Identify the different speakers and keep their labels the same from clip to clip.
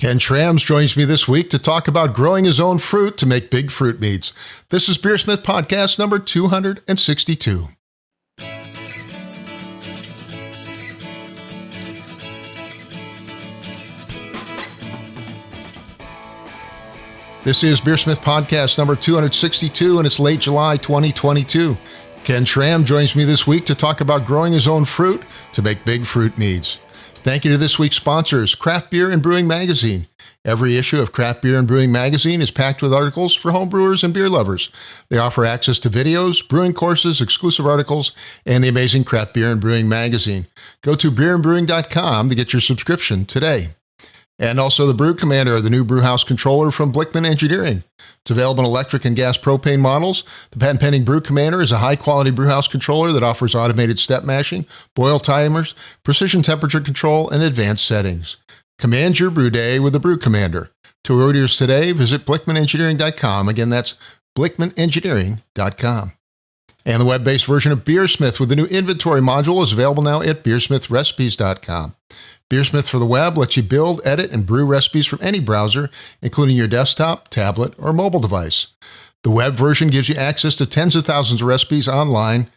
Speaker 1: Ken Schramm joins me this week to talk about growing his own fruit to make big fruit meads. This is BeerSmith podcast number 262. This is BeerSmith podcast number 262, and it's late July 2022. Ken Schramm joins me this week to talk about growing his own fruit to make big fruit meads. Thank you to this week's sponsors, Craft Beer and Brewing Magazine. Every issue of Craft Beer and Brewing Magazine is packed with articles for home brewers and beer lovers. They offer access to videos, brewing courses, exclusive articles, and the amazing Craft Beer and Brewing Magazine. Go to beerandbrewing.com to get your subscription today. And also the Brew Commander, the new brewhouse controller from Blickman Engineering. It's available in electric and gas propane models. The patent-pending Brew Commander is a high-quality brewhouse controller that offers automated step mashing, boil timers, precision temperature control, and advanced settings. Command your brew day with the Brew Commander. To orders today, visit blickmanengineering.com. Again, that's blickmanengineering.com. And the web-based version of BeerSmith with the new inventory module is available now at beersmithrecipes.com. BeerSmith for the web lets you build, edit, and brew recipes from any browser, including your desktop, tablet, or mobile device. The web version gives you access to tens of thousands of recipes online,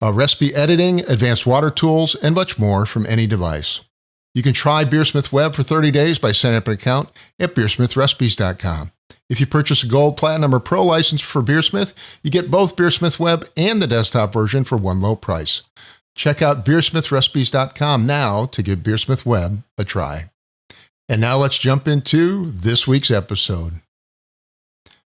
Speaker 1: recipe editing, advanced water tools, and much more from any device. You can try BeerSmith Web for 30 days by setting up an account at beersmithrecipes.com. If you purchase a Gold, Platinum, or Pro license for BeerSmith, you get both BeerSmith Web and the desktop version for one low price. Check out beersmithrecipes.com now to give BeerSmith Web a try. And now let's jump into this week's episode.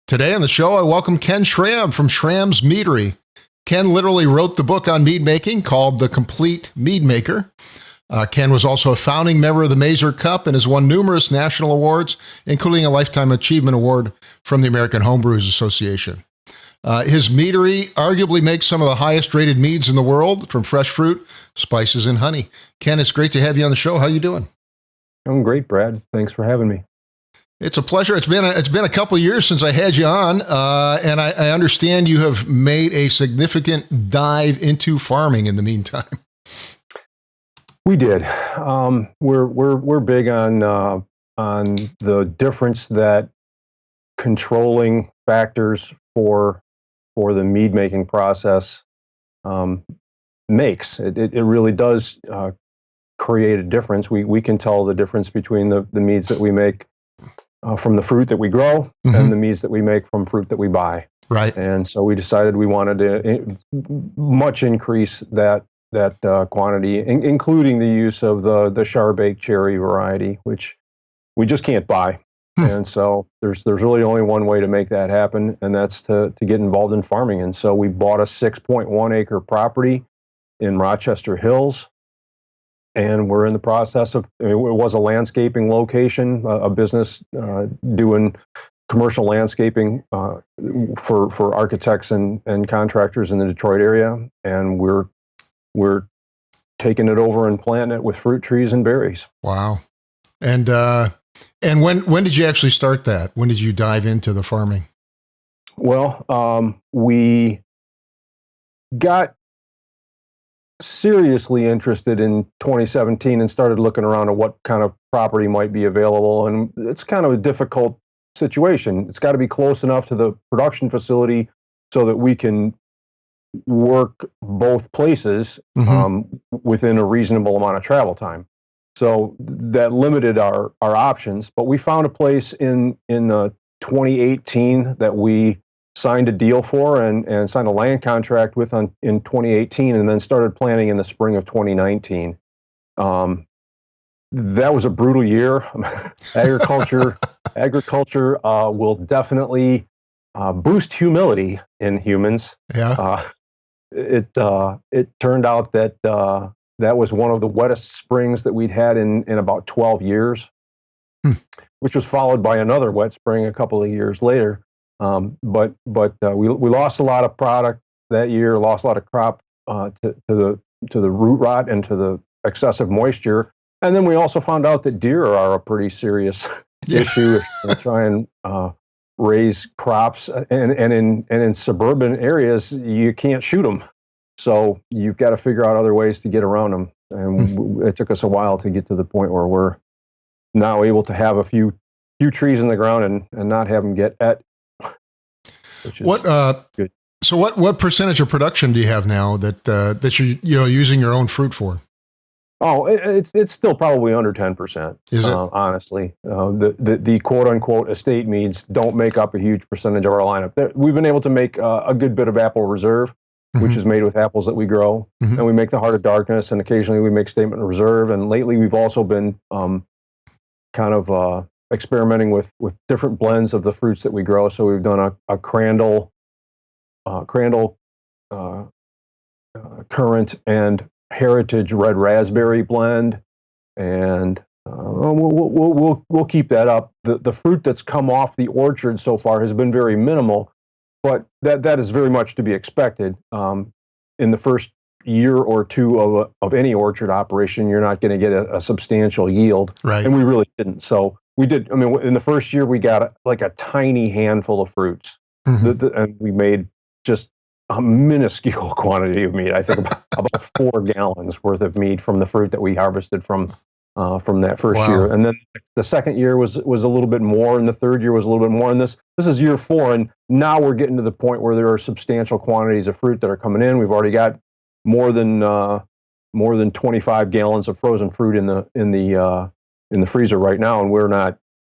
Speaker 1: Today on the show, I welcome Ken Schramm from Schramm's Meadery. Ken literally wrote the book on mead making called The Complete Mead Maker. Ken was also a founding member of the Mazer Cup and has won numerous national awards, including a Lifetime Achievement Award from the American Homebrewers Association. His meadery arguably makes some of the highest rated meads in the world, from fresh fruit, spices, and honey. Ken, it's great to have you on the show. How you doing?
Speaker 2: I'm great, Brad. Thanks for having me.
Speaker 1: It's a pleasure. It's been a couple of years since I had you on, and I understand you have made a significant dive into farming in the meantime.
Speaker 2: We did. We're big on the difference that controlling factors for the mead making process makes. It really does create a difference. We can tell the difference between the meads that we make from the fruit that we grow and the meads that we make from fruit that we buy.
Speaker 1: Right.
Speaker 2: And so we decided we wanted to much increase that quantity, including the use of the Charbake cherry variety, which we just can't buy. And so there's really only one way to make that happen, and that's to get involved in farming. And so we bought a 6.1 acre property in Rochester Hills, and we're in the process of, it was a landscaping location, a business doing commercial landscaping for architects and contractors in the Detroit area. And we're taking it over and planting it with fruit trees and berries.
Speaker 1: Wow. And when did you actually start that? When did you dive into the farming?
Speaker 2: Well, we got seriously interested in 2017 and started looking around at what kind of property might be available. And it's kind of a difficult situation. It's got to be close enough to the production facility so that we can work both places within a reasonable amount of travel time. So that limited our options, but we found a place in 2018 that we signed a deal for and signed a land contract with in 2018, and then started planting in the spring of 2019. That was a brutal year. Agriculture will definitely boost humility in humans.
Speaker 1: Yeah.
Speaker 2: It turned out that that was one of the wettest springs that we'd had in about 12 years, which was followed by another wet spring a couple of years later. But we lost a lot of product that year, lost a lot of crop to the root rot and to the excessive moisture. And then we also found out that deer are a pretty serious issue to try and raise crops. And in suburban areas, you can't shoot them. So you've got to figure out other ways to get around them. And it took us a while to get to the point where we're now able to have a few trees in the ground and not have them get at. Which is good.
Speaker 1: So what percentage of production do you have now that you're using your own fruit for?
Speaker 2: Oh, it's still probably under 10%.
Speaker 1: Is it?
Speaker 2: Honestly, the quote unquote estate meads don't make up a huge percentage of our lineup. We've been able to make a good bit of apple reserve, which is made with apples that we grow, and we make the Heart of Darkness, and occasionally we make Statement of Reserve. And lately, we've also been kind of experimenting with different blends of the fruits that we grow. So we've done a Crandall, Currant, and Heritage red raspberry blend, and we'll keep that up. The fruit that's come off the orchard so far has been very minimal, but that is very much to be expected. In the first year or two of any orchard operation, you're not going to get a substantial yield,
Speaker 1: right?
Speaker 2: And we really didn't. So we did. I mean, in the first year, we got like a tiny handful of fruits, and we made just a minuscule quantity of mead. I think about 4 gallons worth of mead from the fruit that we harvested from that first year. And then the second year was a little bit more, and the third year was a little bit more. And this is year 4, and now we're getting to the point where there are substantial quantities of fruit that are coming in. We've already got more than 25 gallons of frozen fruit in the freezer right now, and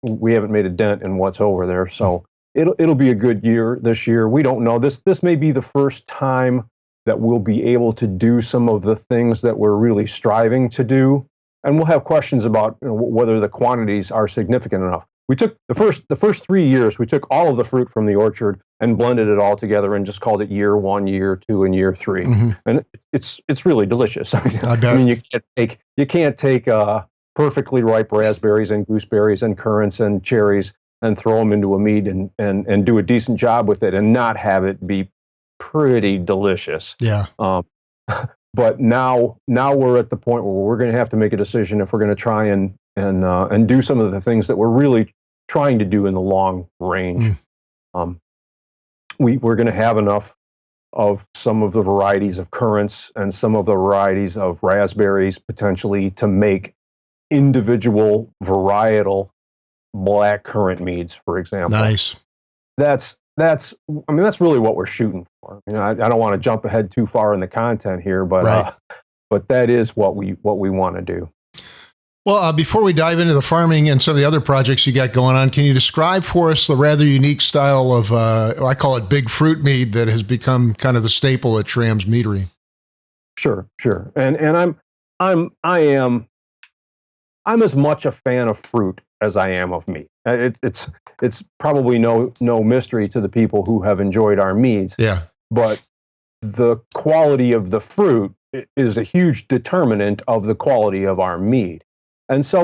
Speaker 2: we haven't made a dent in what's over there. So it'll be a good year this year. We don't know. This may be the first time that we'll be able to do some of the things that we're really striving to do, and we'll have questions about whether the quantities are significant enough. We took the first 3 years. We took all of the fruit from the orchard and blended it all together and just called it year 1, year 2, and year 3. And it's really delicious. I bet. I mean, you can't take perfectly ripe raspberries and gooseberries and currants and cherries and throw them into a mead and do a decent job with it and not have it be pretty delicious.
Speaker 1: Yeah.
Speaker 2: But now we're at the point where we're going to have to make a decision if we're going to try and do some of the things that we're really trying to do in the long range. We're going to have enough of some of the varieties of currants and some of the varieties of raspberries potentially to make individual varietal black currant meads, for example.
Speaker 1: Nice.
Speaker 2: That's really what we're shooting for. I don't want to jump ahead too far in the content here, but that is what we want to do.
Speaker 1: Well, before we dive into the farming and some of the other projects you got going on, can you describe for us the rather unique style of I call it big fruit mead that has become kind of the staple at Schramm's Meadery?
Speaker 2: Sure. And I'm as much a fan of fruit as I am of meat. It's probably no mystery to the people who have enjoyed our meads.
Speaker 1: Yeah.
Speaker 2: But the quality of the fruit is a huge determinant of the quality of our mead. And so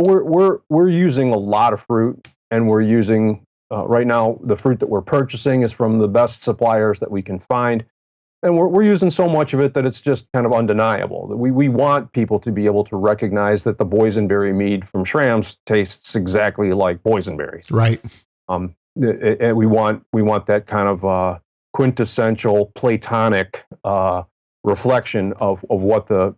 Speaker 2: we're using a lot of fruit, and we're using right now the fruit that we're purchasing is from the best suppliers that we can find. And we're using so much of it that it's just kind of undeniable. We want people to be able to recognize that the boysenberry mead from Schramm's tastes exactly like boysenberries.
Speaker 1: Right.
Speaker 2: We want that kind of quintessential Platonic reflection of what the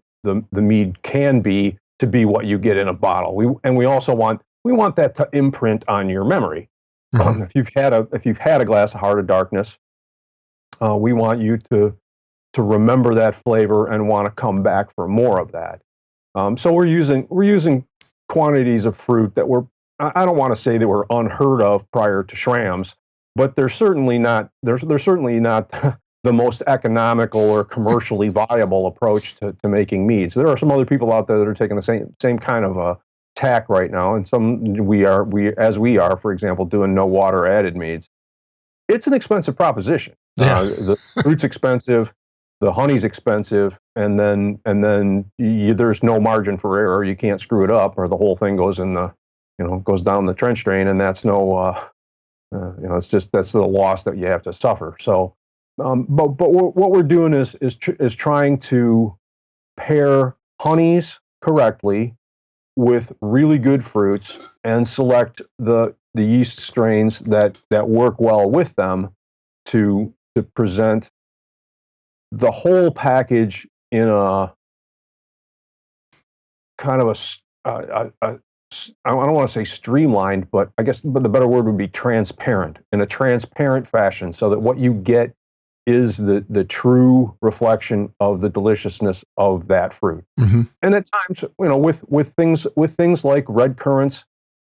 Speaker 2: mead can be to be what you get in a bottle. We also want that to imprint on your memory. If you've had a glass of Heart of Darkness, we want you to remember that flavor and want to come back for more of that. So we're using quantities of fruit that I don't want to say that were unheard of prior to Schramm's, but they're certainly not the most economical or commercially viable approach to making meads. There are some other people out there that are taking the same kind of tack right now, and some we are, for example, doing no water added meads. It's an expensive proposition.
Speaker 1: Yeah.
Speaker 2: The fruit's expensive, the honey's expensive, and then there's no margin for error. You can't screw it up, or the whole thing goes goes down the trench drain, and that's that's the loss that you have to suffer. So, but what we're doing is trying to pair honeys correctly with really good fruits and select the yeast strains that work well with them to present the whole package in a kind of I don't want to say streamlined, but but the better word would be transparent, in a transparent fashion, so that what you get is the true reflection of the deliciousness of that fruit.
Speaker 1: Mm-hmm.
Speaker 2: And at times, with things like red currants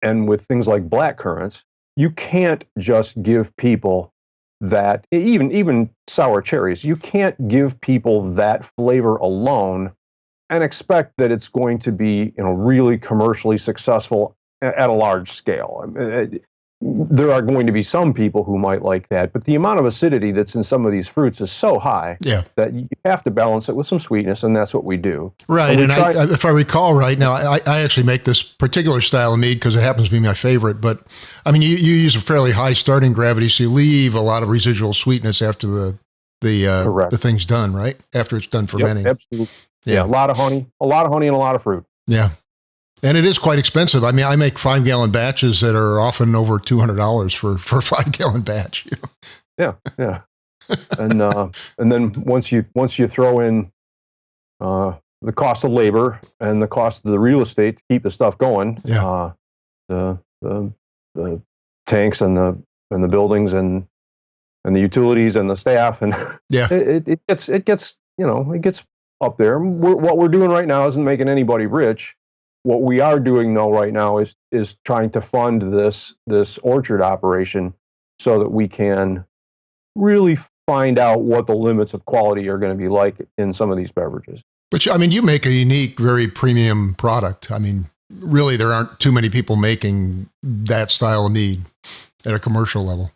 Speaker 2: and with things like black currants, you can't just give people that, even sour cherries, you can't give people that flavor alone and expect that it's going to be, really commercially successful at a large scale. I mean, there are going to be some people who might like that, but the amount of acidity that's in some of these fruits is so high that you have to balance it with some sweetness, and that's what we do.
Speaker 1: Right, and if I recall right now, I actually make this particular style of mead because it happens to be my favorite, but I mean, you use a fairly high starting gravity, so you leave a lot of residual sweetness after the thing's done, right? After it's done fermenting.
Speaker 2: Yep, absolutely. Yeah, a lot of honey, and a lot of fruit.
Speaker 1: Yeah. And it is quite expensive. I mean, I make 5-gallon batches that are often over $200 for a 5-gallon batch.
Speaker 2: Yeah. And then once you throw in the cost of labor and the cost of the real estate to keep the stuff going, the tanks and the buildings and the utilities and the staff, and it gets up there. What we're doing right now isn't making anybody rich. What we are doing, though, right now is trying to fund this orchard operation so that we can really find out what the limits of quality are going to be like in some of these beverages.
Speaker 1: But I mean, you make a unique, very premium product. I mean, really, there aren't too many people making that style of mead at a commercial level.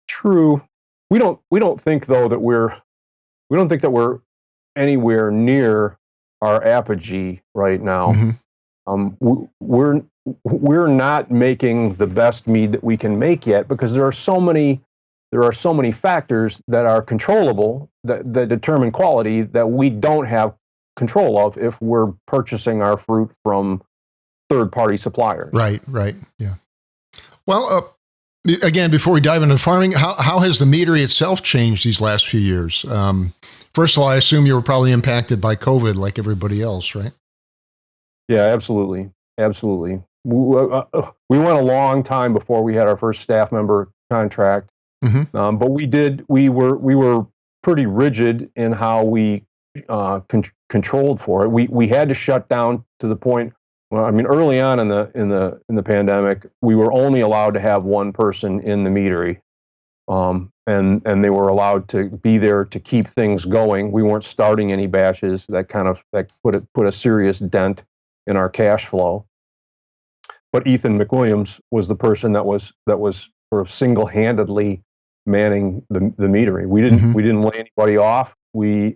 Speaker 2: True. We don't think though that we're anywhere near our apogee right now.
Speaker 1: Mm-hmm.
Speaker 2: We're not making the best mead that we can make yet, because there are so many factors that are controllable that determine quality that we don't have control of if we're purchasing our fruit from third-party suppliers.
Speaker 1: Right. Yeah. Well, again, before we dive into farming, how has the meadery itself changed these last few years? First of all, I assume you were probably impacted by COVID like everybody else, right?
Speaker 2: Yeah, absolutely. We went a long time before we had our first staff member contract, but we were pretty rigid in how we controlled for it. We had to shut down to the point. Well, I mean, early on in the pandemic, we were only allowed to have one person in the meadery. And they were allowed to be there to keep things going. We weren't starting any batches. That put a serious dent in our cash flow. But Ethan McWilliams was the person that was sort of single-handedly manning the meadery. We didn't lay anybody off. We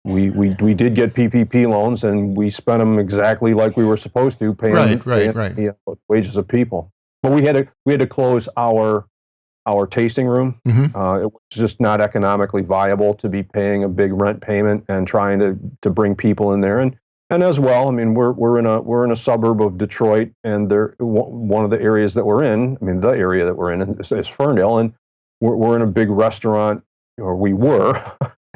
Speaker 2: did get PPP loans, and we spent them exactly like we were supposed to, paying the wages of people. But we had to close our tasting room. It was just not economically viable to be paying a big rent payment and trying to bring people in there. And as well, I mean, we're in a suburb of Detroit, and one of the areas that we're in, I mean, the area that we're in is Ferndale, and we're in a big restaurant, or we were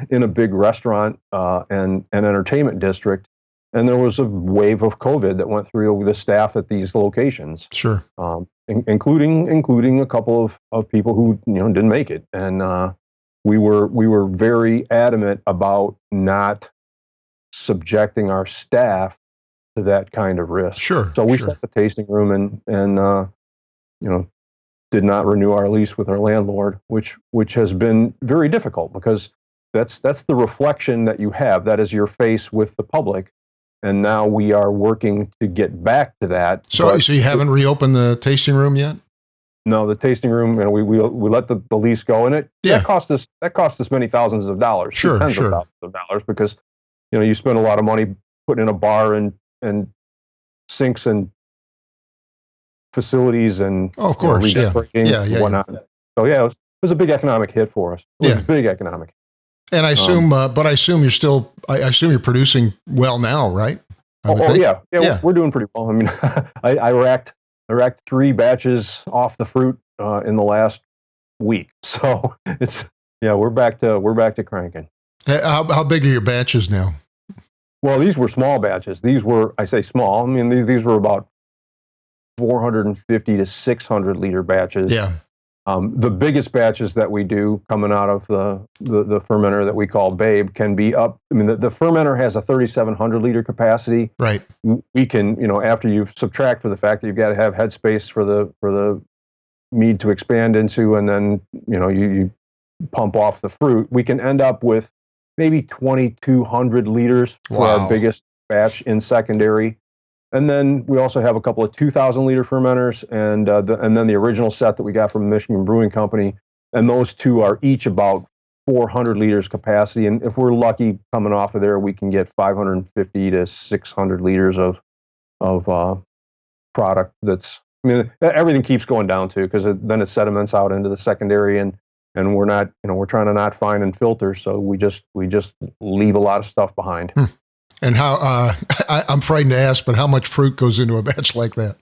Speaker 2: in a big restaurant and entertainment district, and there was a wave of COVID that went through the staff at these locations.
Speaker 1: Sure.
Speaker 2: Including a couple of people who didn't make it, and we were very adamant about not subjecting our staff to that kind of risk.
Speaker 1: Sure.
Speaker 2: So we shut the tasting room and did not renew our lease with our landlord, which has been very difficult, because that's the reflection that you have. That is your face with the public. And now we are working to get back to that.
Speaker 1: So you haven't reopened the tasting room yet?
Speaker 2: No, the tasting room, we let the lease go, and that cost us many thousands of dollars, tens of thousands of dollars, because you spend a lot of money putting in a bar and sinks and facilities and
Speaker 1: of course,
Speaker 2: and whatnot. So it was a big economic hit for us. It was a big economic hit.
Speaker 1: And I assume, but I assume you're producing well now, right?
Speaker 2: We're doing pretty well. I mean, I racked 3 batches off the fruit in the last week, so we're back to cranking.
Speaker 1: How big are your batches now?
Speaker 2: Well, these were small batches. These were, I say small, I mean, these were about 450 to 600 liter batches.
Speaker 1: Yeah.
Speaker 2: The biggest batches that we do coming out of the fermenter that we call Babe can be up. I mean, the fermenter has a 3,700 liter capacity.
Speaker 1: Right.
Speaker 2: We can, after you subtract for the fact that you've got to have headspace for the mead to expand into, and then you pump off the fruit, we can end up with maybe 2,200 liters for our biggest batch in secondary. And then we also have a couple of 2,000 liter fermenters, and then the original set that we got from the Michigan Brewing Company, and those two are each about 400 liters capacity. And if we're lucky, coming off of there, we can get 550 to 600 liters of product. Everything keeps going down to, because then it sediments out into the secondary, and we're not, we're trying to not fine and filter, so we just leave a lot of stuff behind.
Speaker 1: And how, I'm frightened to ask, but how much fruit goes into a batch like that?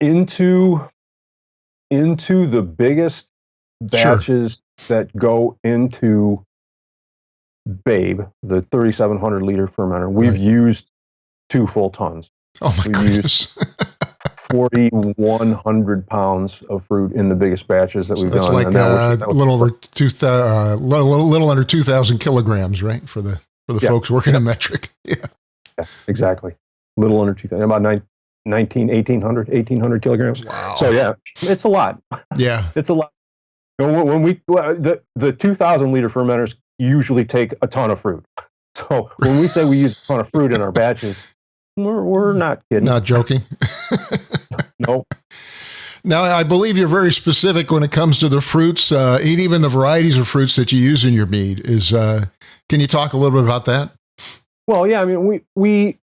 Speaker 1: Into the biggest batches that go into Babe, the 3,700 liter fermenter, we've used 2 full tons. Oh my goodness.
Speaker 2: 4,100 pounds of fruit in the biggest batches that we've done.
Speaker 1: That's like a little over 2,000, little under 2,000 kilograms, right? For the folks working a metric. Yeah,
Speaker 2: exactly. Little under 2,000, about 1,800 kilograms.
Speaker 1: Wow.
Speaker 2: So yeah, it's a lot.
Speaker 1: Yeah.
Speaker 2: It's a lot. When the 2,000 liter fermenters usually take a ton of fruit. So when we say we use a ton of fruit in our batches, we're not kidding.
Speaker 1: Not joking.
Speaker 2: Nope.
Speaker 1: Now, I believe you're very specific when it comes to the fruits, and even the varieties of fruits that you use in your mead. Can you talk a little bit about that?
Speaker 2: Well, yeah. I mean, we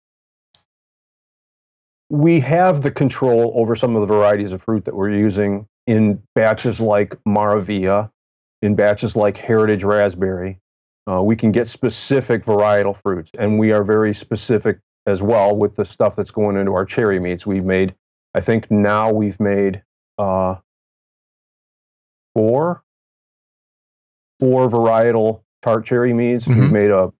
Speaker 2: have the control over some of the varieties of fruit that we're using in batches like Maravilla, in batches like Heritage Raspberry. We can get specific varietal fruits, and we are very specific as well with the stuff that's going into our cherry meats. We've made 4 varietal tart cherry meads. Mm-hmm. We've made a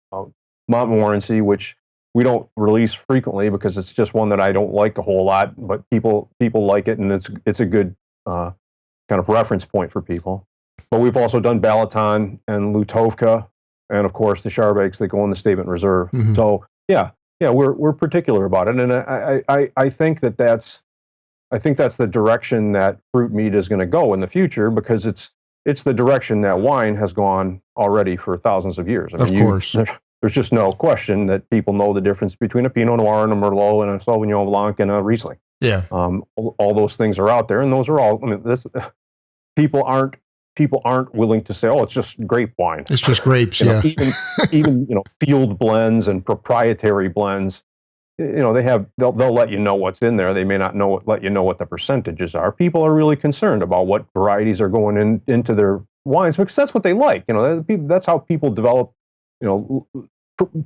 Speaker 2: Montmorency, which we don't release frequently because it's just one that I don't like a whole lot, but people like it, and it's a good kind of reference point for people. But we've also done Balaton and Lutovka, and of course the Charbakes that go in the Statement Reserve. Mm-hmm. So yeah, we're particular about it, and I think that's the direction that fruit mead is going to go in the future, because it's the direction that wine has gone already for thousands of years.
Speaker 1: I mean, of course.
Speaker 2: There's just no question that people know the difference between a Pinot Noir and a Merlot and a Sauvignon Blanc and a Riesling.
Speaker 1: Yeah.
Speaker 2: All those things are out there, and those are all. I mean, people aren't willing to say, "Oh, it's just grape wine."
Speaker 1: It's just grapes. Yeah.
Speaker 2: Even field blends and proprietary blends. They'll let you know what's in there. They may not let you know what the percentages are. People are really concerned about what varieties are going into their wines, because that's what they like. That's how people develop,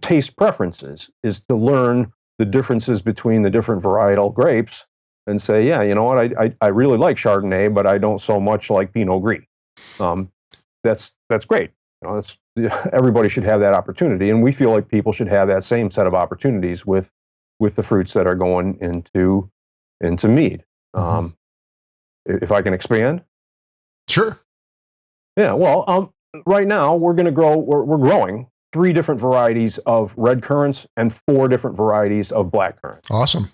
Speaker 2: taste preferences, is to learn the differences between the different varietal grapes and say, yeah, you know what, I really like Chardonnay, but I don't so much like Pinot Gris. That's great. Everybody should have that opportunity, and we feel like people should have that same set of opportunities with the fruits that are going into mead. Mm-hmm. If I can expand.
Speaker 1: Sure.
Speaker 2: Yeah. Well, right now we're growing 3 different varieties of red currants and 4 different varieties of black currants.
Speaker 1: Awesome.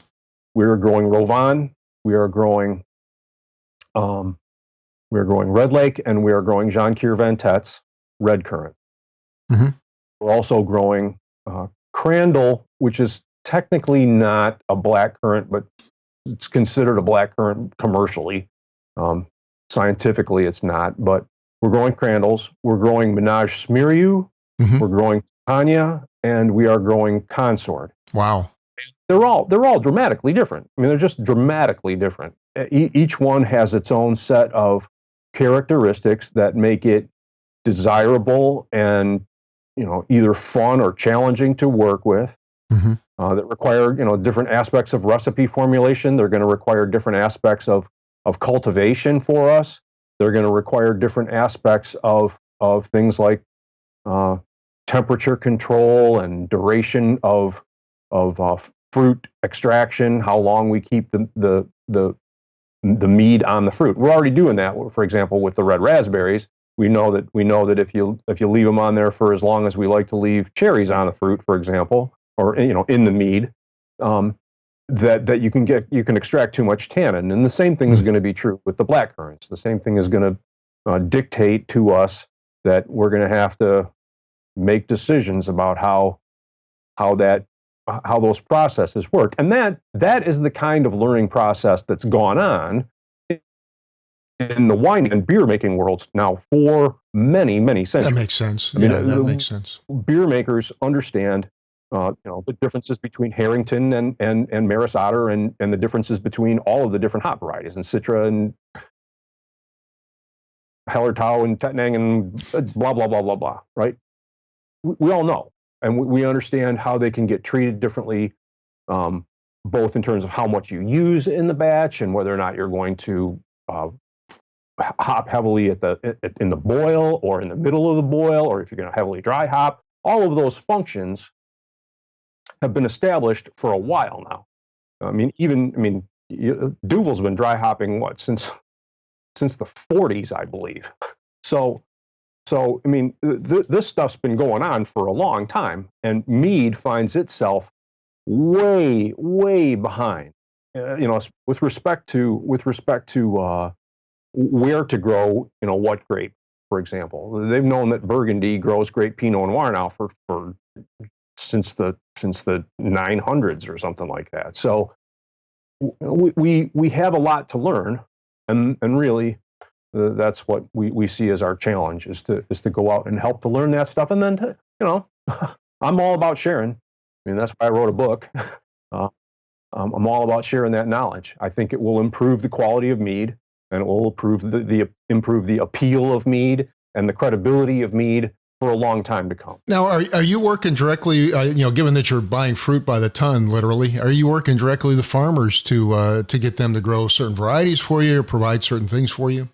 Speaker 2: We're growing Rovan. We are growing Red Lake, and we are growing Jean Kier Van Tet's red currant. Mm-hmm. We're also growing Crandall, which is technically not a black currant, but it's considered a black currant commercially. Scientifically, it's not, but we're growing Crandalls. We're growing Menage Smiriu. Mm-hmm. We're growing Tanya, and we are growing Consort.
Speaker 1: Wow.
Speaker 2: They're all dramatically different. I mean, they're just dramatically different. Each one has its own set of characteristics that make it desirable and, either fun or challenging to work with. Mm-hmm. That require, different aspects of recipe formulation. They're going to require different aspects of cultivation for us. They're going to require different aspects of things like temperature control and duration of fruit extraction, how long we keep the mead on the fruit. We're already doing that. For example, with the red raspberries, we know that if you leave them on there for as long as we like to leave cherries on the fruit, for example, or in the mead, that you can extract too much tannin. And the same thing is going to be true with the black currants. The same thing is going to dictate to us that we're going to have to make decisions about how those processes work. And that is the kind of learning process that's gone on in the wine and beer making worlds now for many, many centuries.
Speaker 1: That makes sense. That makes sense.
Speaker 2: Beer makers understand the differences between Harrington and Maris Otter, and the differences between all of the different hop varieties, and Citra and Hallertau and Tettnang and blah, blah, blah, blah, blah, right? We all know, and we understand how they can get treated differently, both in terms of how much you use in the batch and whether or not you're going to hop heavily in the boil or in the middle of the boil, or if you're going to heavily dry hop. All of those functions have been established for a while now. Duval's been dry hopping since the 40s, I believe. So this stuff's been going on for a long time, and mead finds itself way, way behind. With respect to where to grow, what grape, for example. They've known that Burgundy grows great Pinot Noir now for since the 900s or something like that. So we have a lot to learn, and really that's what we see as our challenge, is to go out and help to learn that stuff, and then I'm all about sharing. That's why I wrote a book. I'm all about sharing that knowledge. I think it will improve the quality of mead, and it will improve the appeal of mead and the credibility of mead for a long time to come.
Speaker 1: Now, are you working directly, given that you're buying fruit by the ton, literally, are you working directly with farmers to get them to grow certain varieties for you or provide certain things for you?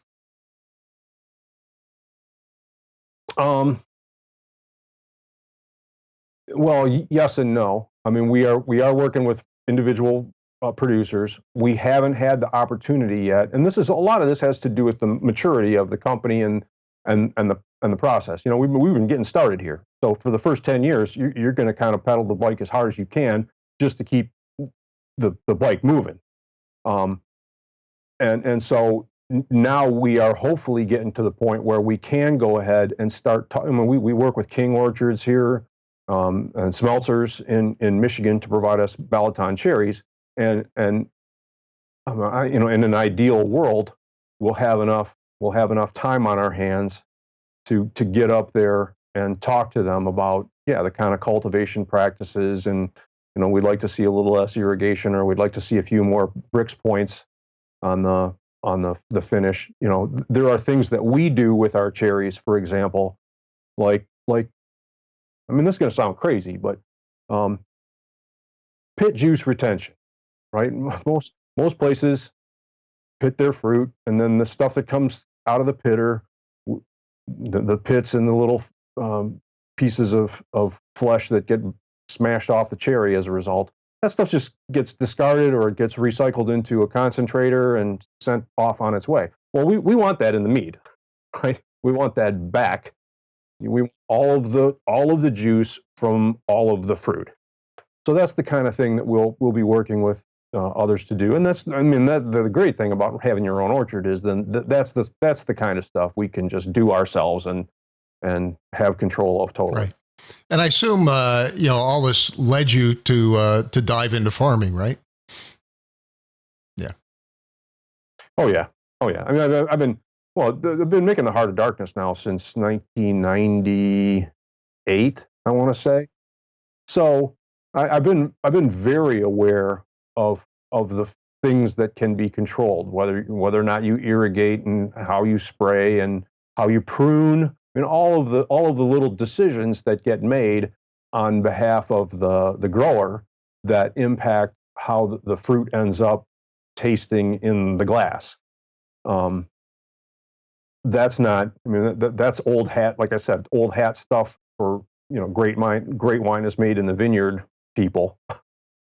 Speaker 2: Well, yes and no. We are working with individual producers. We haven't had the opportunity yet, and a lot of this has to do with the maturity of the company and the process. We've been getting started here. So for the first 10 years, you're going to kind of pedal the bike as hard as you can just to keep the bike moving. And so now we are hopefully getting to the point where we can go ahead and start. We work with King Orchards here and Smeltzers in Michigan to provide us Balaton cherries. And in an ideal world, we'll have enough time on our hands to get up there and talk to them about the kind of cultivation practices, and we'd like to see a little less irrigation, or we'd like to see a few more Brix points on the finish. There are things that we do with our cherries, for example, like this is going to sound crazy, but pit juice retention, right? Most places pit their fruit, and then the stuff that comes out of the pitter, the pits and the little pieces of flesh that get smashed off the cherry as a result, that stuff just gets discarded, or it gets recycled into a concentrator and sent off on its way. Well, we want that in the mead, right? We want that back. We want all of the juice from all of the fruit. So that's the kind of thing that we'll be working with others to do. And the great thing about having your own orchard is then that's the kind of stuff we can just do ourselves and have control of totally.
Speaker 1: Right. And I assume all this led you to dive into farming, right? Yeah.
Speaker 2: Oh yeah. I've been making the Heart of Darkness now since 1998, I want to say. So I've been very aware of the things that can be controlled, whether or not you irrigate, and how you spray, and how you prune. All of the little decisions that get made on behalf of the grower that impact how the fruit ends up tasting in the glass. That's not. That's old hat. Like I said, old hat stuff for great wine is made in the vineyard, people.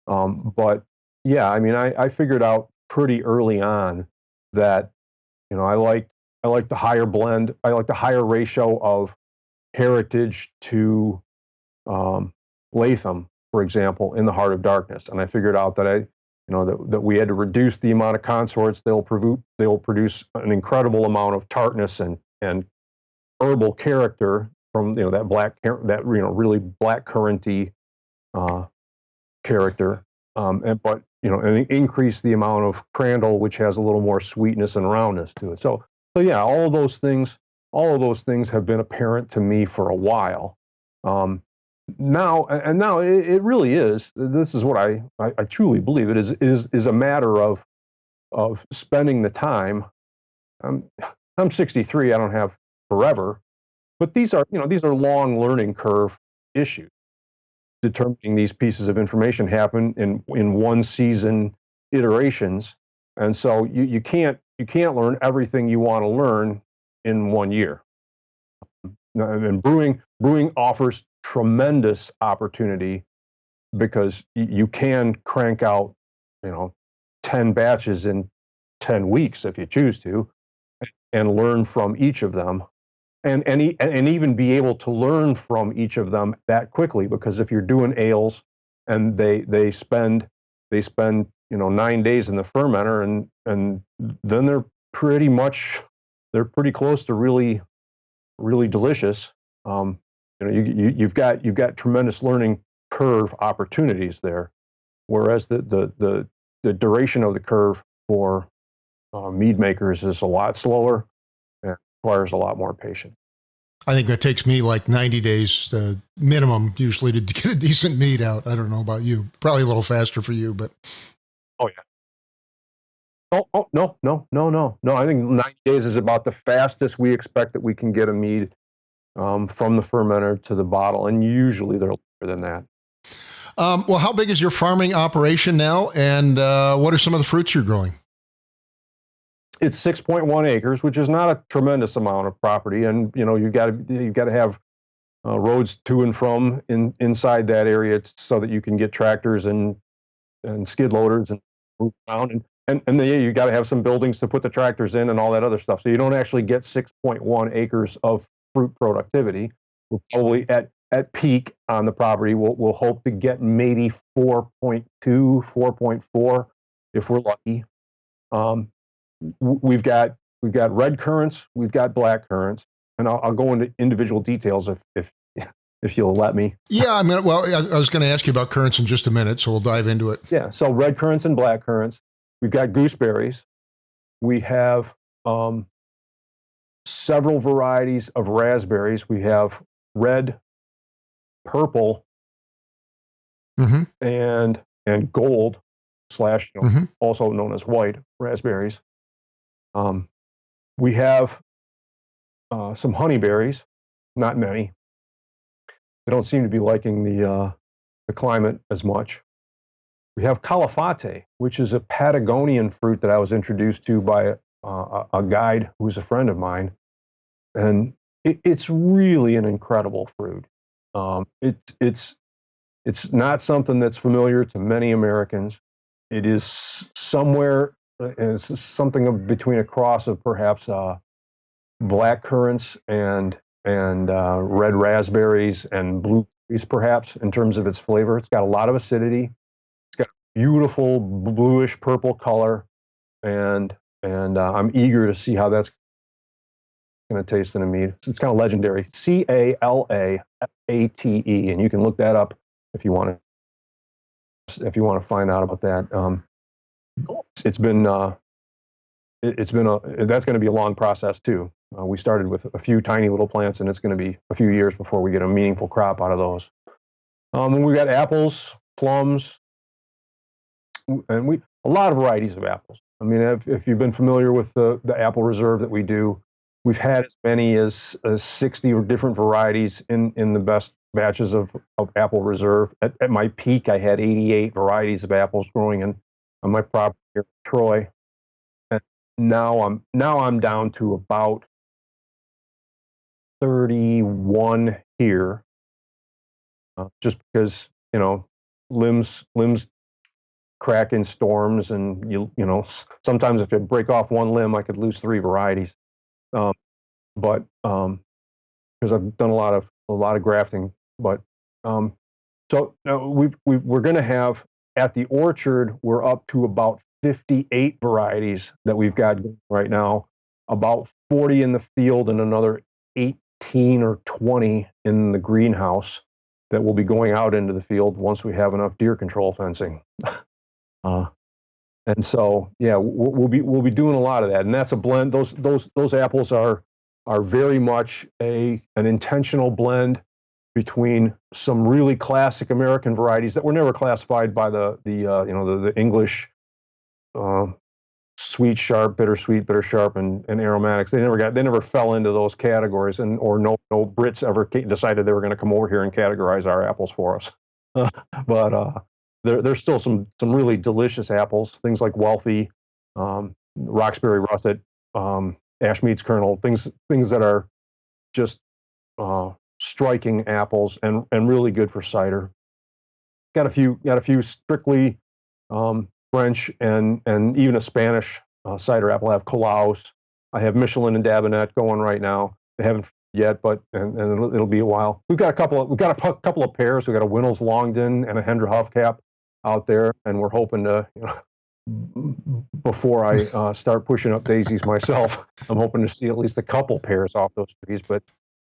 Speaker 2: But yeah, I mean, I figured out pretty early on that I like the higher blend. I like the higher ratio of heritage to um, Latham, for example, in the Heart of Darkness. And I figured out that that we had to reduce the amount of consorts. They'll produce an incredible amount of tartness and herbal character from really black curranty uh, character, and increase the amount of crandall, which has a little more sweetness and roundness to it. So yeah, all of those things have been apparent to me for a while. Now it really is. This is what I truly believe. It is a matter of spending the time. I'm 63. I don't have forever, but these are long learning curve issues. Determining these pieces of information happen in one season iterations, and so you can't learn everything you want to learn in 1 year. And brewing offers tremendous opportunity because you can crank out, 10 batches in 10 weeks if you choose to, and learn from each of them, and even be able to learn from each of them that quickly, because if you're doing ales and they spend 9 days in the fermenter, and then they're pretty close to really really delicious. You've got tremendous learning curve opportunities there, whereas the duration of the curve for mead makers is a lot slower and requires a lot more patience.
Speaker 1: I think that takes me like 90 days minimum usually to get a decent mead out. I don't know about you. Probably a little faster for you, but.
Speaker 2: Oh yeah. Oh no. I think 90 days is about the fastest we expect that we can get a mead from the fermenter to the bottle, and usually they're longer than that.
Speaker 1: Well, how big is your farming operation now, and what are some of the fruits you're growing?
Speaker 2: It's 6.1 acres, which is not a tremendous amount of property, and you've got to have roads to and from inside that area so that you can get tractors and skid loaders and move around, and then you got to have some buildings to put the tractors in and all that other stuff. So you don't actually get 6.1 acres of fruit productivity. We're probably at peak on the property. We'll hope to get maybe 4.2, 4.4 if we're lucky. We've got red currants, we've got black currants, and I'll go into individual details if you'll let me.
Speaker 1: Yeah, I mean, well, I was going to ask you about currants in just a minute, so we'll dive into it.
Speaker 2: Yeah, so red currants and black currants. We've got gooseberries. We have several varieties of raspberries. We have red, purple, and gold slash, also known as white raspberries. We have some honeyberries, not many. They don't seem to be liking the climate as much. We have calafate, which is a Patagonian fruit that I was introduced to by a guide who's a friend of mine, and it's really an incredible fruit. It's not something that's familiar to many Americans. It is it's something between a cross of perhaps black currants and red raspberries and blueberries, perhaps, in terms of its flavor. It's got a lot of acidity. It's got a beautiful bluish purple color, and I'm eager to see how that's going to taste in a mead. It's kind of legendary. Calafate, and you can look that up if you want to find out about that. That's going to be a long process too. We started with a few tiny little plants, and it's going to be a few years before we get a meaningful crop out of those. And we've got apples, plums, and a lot of varieties of apples. I mean, if you've been familiar with the apple reserve that we do, we've had as many as 60 different varieties in the best batches of apple reserve. At my peak, I had 88 varieties of apples growing on my property here in Troy. And now I'm down to about 31 here. just because limbs crack in storms, and sometimes if you break off one limb, I could lose 3 varieties. But because I've done a lot of grafting, but so we're going to have at the orchard, we're up to about 58 varieties that we've got right now, about 40 in the field, and another 18 or 20 in the greenhouse that will be going out into the field once we have enough deer control fencing. And so, yeah, we'll be doing a lot of that, and that's a blend. Those apples are very much an intentional blend between some really classic American varieties that were never classified by the English sweet, sharp, bittersweet, bitter, sharp, and aromatics. They never fell into those categories, or no Brits ever decided they were going to come over here and categorize our apples for us. But there's still some really delicious apples, things like Wealthy, Roxbury Russet, Ashmead's Kernel, things that are just striking apples and really good for cider. Got a few strictly French and even a Spanish cider apple. I have Colaus. I have Michelin and Dabinet going right now. They haven't yet, but and it'll be a while. We've got a couple of pairs. We've got a Winnels Longden and a Hendra Huffcap out there, and we're hoping to, before I start pushing up daisies myself, I'm hoping to see at least a couple pairs off those trees. But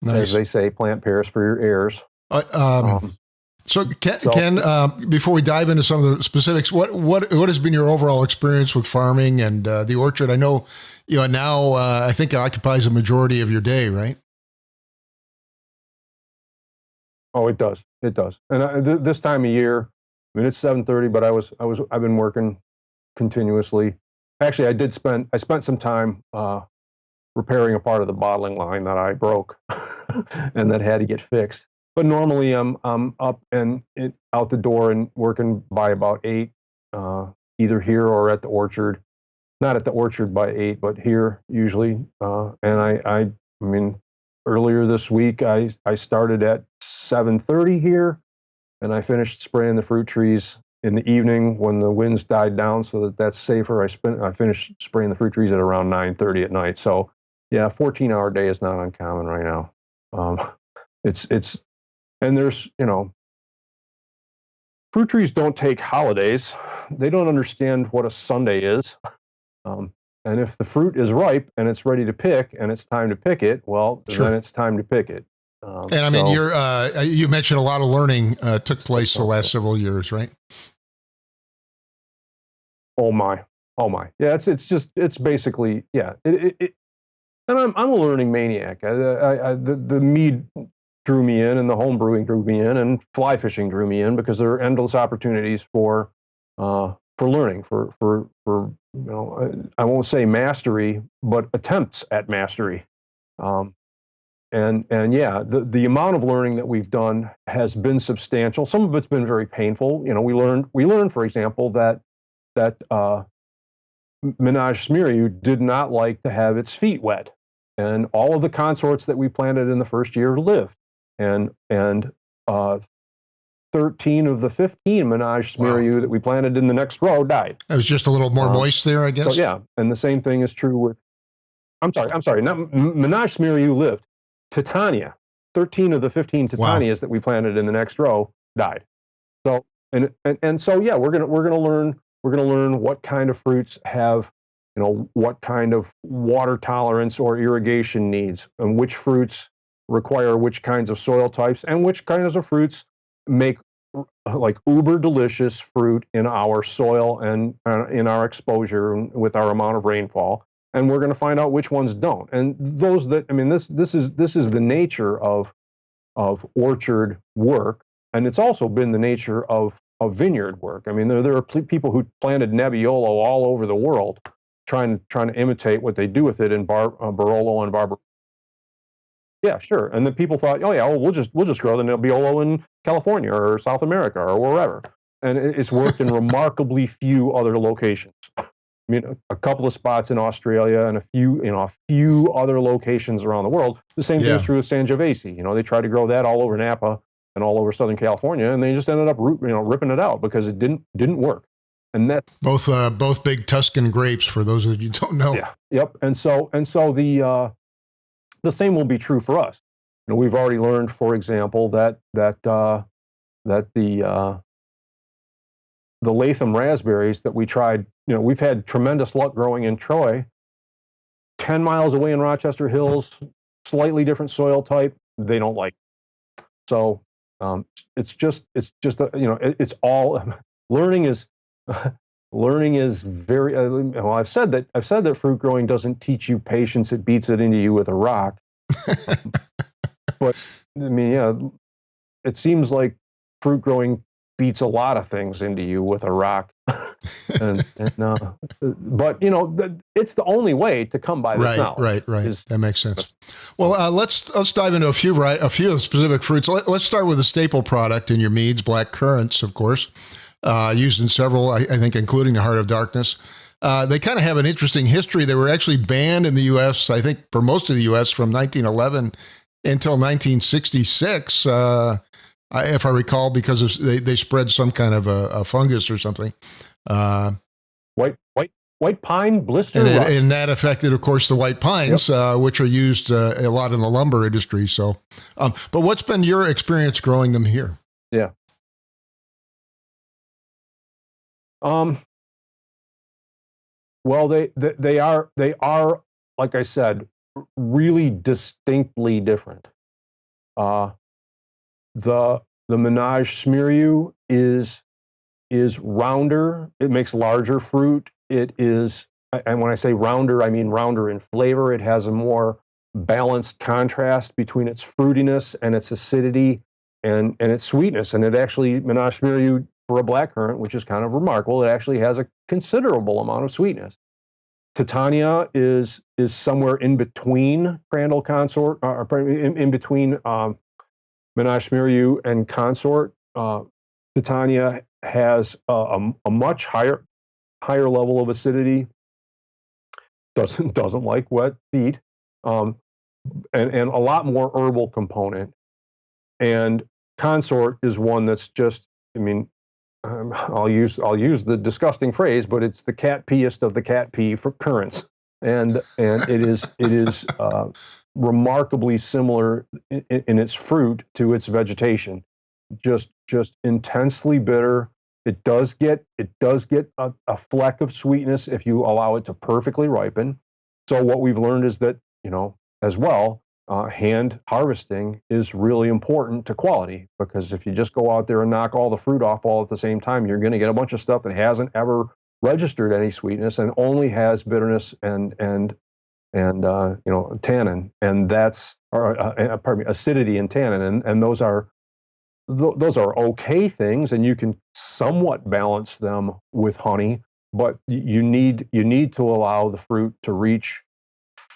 Speaker 2: nice. As they say, plant pairs for your heirs.
Speaker 1: So Ken, before we dive into some of the specifics, what has been your overall experience with farming and the orchard? I know, now I think it occupies a majority of your day, right?
Speaker 2: Oh, it does. And this time of year, I mean, it's 7:30, but I've been working continuously. Actually, I spent some time repairing a part of the bottling line that I broke and that had to get fixed. But normally I'm up and out the door and working by about 8, either here or at the orchard. Not at the orchard by 8, but here usually. And I mean, earlier this week I started at 7:30 here, and I finished spraying the fruit trees in the evening when the winds died down, so that's safer. I finished spraying the fruit trees at around 9:30 at night. So yeah, 14-hour day is not uncommon right now. It's and there's, fruit trees don't take holidays. They don't understand what a Sunday is. And if the fruit is ripe and it's ready to pick and it's time to pick it, well, sure. Then it's time to pick it.
Speaker 1: And I mean, you mentioned a lot of learning took place the last several years, right?
Speaker 2: Oh my. Yeah, it's basically, yeah. And I'm a learning maniac. The mead drew me in, and the home brewing drew me in, and fly fishing drew me in, because there are endless opportunities for learning, for I won't say mastery, but attempts at mastery. And yeah, the amount of learning that we've done has been substantial. Some of it's been very painful. We learned, for example, that Menage Smiriu did not like to have its feet wet, and all of the consorts that we planted in the first year lived, and 13 of the 15 Menage Smiriu that we planted in the next row died.
Speaker 1: It was just a little more moist there, I guess.
Speaker 2: So yeah, and the same thing is true with. I'm sorry. Not Menage Smiriu lived. Titania, 13 of the 15 Titanias that we planted in the next row died. So and so yeah, we're gonna learn what kind of fruits have, what kind of water tolerance or irrigation needs, and which fruits require which kinds of soil types, and which kinds of fruits make like uber delicious fruit in our soil and in our exposure and with our amount of rainfall. And we're going to find out which ones don't. And those that, I mean, this is the nature of orchard work, and it's also been the nature of vineyard work. I mean, there are people who planted Nebbiolo all over the world, trying to imitate what they do with it in Barolo and Barber. Yeah, sure. And then people thought, oh yeah, we'll just grow the Nebbiolo in California or South America or wherever. And it's worked in remarkably few other locations. I mean, a couple of spots in Australia and a few other locations around the world. The same thing is true with Sangiovese. They tried to grow that all over Napa, and all over Southern California, and they just ended up ripping it out because it didn't work. And that
Speaker 1: both big Tuscan grapes, for those of you who don't know.
Speaker 2: Yeah. Yep. And so the same will be true for us. We've already learned, for example, that the Latham raspberries that we tried, we've had tremendous luck growing in Troy. 10 miles away in Rochester Hills, slightly different soil type, they don't like it. So it's all learning is very well. I've said that fruit growing doesn't teach you patience; it beats it into you with a rock. But I mean, yeah, it seems like fruit growing beats a lot of things into you with a rock. But it's the only way to come by this knowledge.
Speaker 1: Right. That makes sense. Well, let's dive into a few specific fruits. Let's start with a staple product in your meads, black currants, of course, used in several, I think, including the Heart of Darkness. They kind of have an interesting history. They were actually banned in the U.S., I think, for most of the U.S. from 1911 until 1966. If I recall, because they spread some kind of a fungus or something.
Speaker 2: White pine blister,
Speaker 1: and that affected, of course, the white pines, which are used a lot in the lumber industry. So, but what's been your experience growing them here?
Speaker 2: Yeah. Well, they are, like I said, really distinctly different. The Menage Smeariu is rounder. It makes larger fruit. It is, and when I say rounder, I mean rounder in flavor. It has a more balanced contrast between its fruitiness and its acidity and its sweetness. And it actually, Menage Smeariu for a blackcurrant, which is kind of remarkable, it actually has a considerable amount of sweetness. Titania is somewhere in between Crandall Consort, in between Menage Smeariu and Consort. Titania has a much higher level of acidity. Doesn't like wet feet, and a lot more herbal component. And Consort is one that's just, I mean, I'll use the disgusting phrase, but it's the cat peeest of the cat pee for currants, and it is remarkably similar in its fruit to its vegetation, just intensely bitter. It does get a fleck of sweetness if you allow it to perfectly ripen. So what we've learned is that, as well, hand harvesting is really important to quality, because if you just go out there and knock all the fruit off all at the same time, you're going to get a bunch of stuff that hasn't ever registered any sweetness and only has bitterness and tannin, and that's acidity and tannin, and those are okay things, and you can somewhat balance them with honey, but you need to allow the fruit to reach